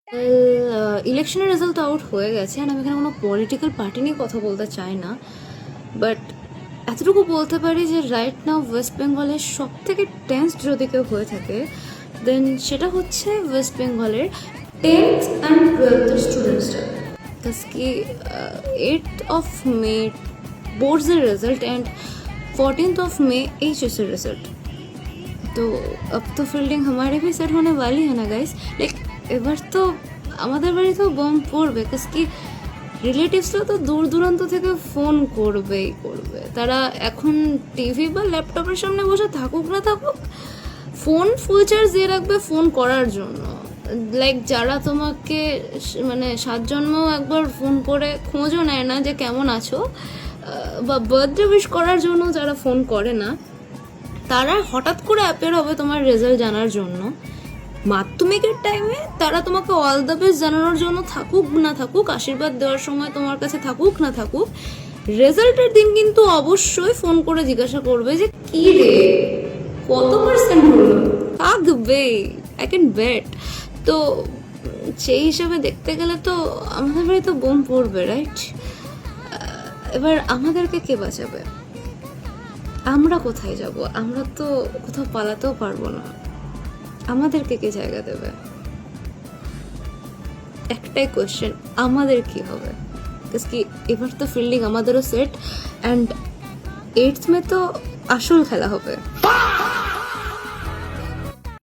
ইলেকশনের রেজাল্ট তো আউট হয়ে গেছে, আর আমি এখানে কোনো পলিটিক্যাল পার্টি নিয়ে কথা বলতে চাই না, বাট এতটুকু বলতে পারি যে রাইট নাও ওয়েস্ট বেঙ্গলের সব থেকে টেন্স যদি কেউ হয়ে থাকে দেন সেটা হচ্ছে ওয়েস্ট বেঙ্গলের 10th অ্যান্ড 12th স্টুডেন্টসরা। বিকজ কি 8th of May boards result and 14th of मई एचएस रिजल्ट। तो अब तो फील्डिंग हमारे भी सेट होने वाली है ना गाइस। लाइक এবার তো আমাদের বাড়িতেও বম পড়বে, বিকজ কি রিলেটিভসরা তো দূর দূরান্ত থেকে ফোন করবেই করবে। তারা এখন টিভি বা ল্যাপটপের সামনে বসে থাকুক না থাকুক, ফোন ফুল চার্জ দিয়ে রাখবে ফোন করার জন্য। লাইক যারা তোমাকে মানে 7 জন্মও একবার ফোন করে খোঁজও নেয় না যে কেমন আছো, বা বার্থডে উইশ করার জন্য যারা ফোন করে না, তারা হঠাৎ করে অ্যাপেয়ার হবে তোমার রেজাল্ট জানার জন্য। মাধ্যমিকের টাইমে তারা তোমাকে অল দ্য বেস্ট জানানোর জন্য থাকুক না থাকুক, আশীর্বাদ দেওয়ার সময় তোমার কাছে থাকুক না থাকুক, রেজাল্টের দিন কিন্তু অবশ্যই ফোন করে জিজ্ঞাসা করবে যে কি রে কত পার্সেন্ট হলো, থাকবে, আই ক্যান বেট। তো সেই হিসাবে দেখতে গেলে তো আমাদের বাড়ি তো বোম পড়বে, রাইট? এবার আমাদেরকে কে বাঁচাবে? আমরা কোথায় যাব? আমরা তো কোথাও পালাতেও পারবো না, আমাদেরকে কে জায়গা দেবে? একটাই কোয়েশ্চেন, আমাদের কি হবে? কি এবার তো ফিল্ডিং আমাদেরও সেট, অ্যান্ড 8th মে তো আসল খেলা হবে।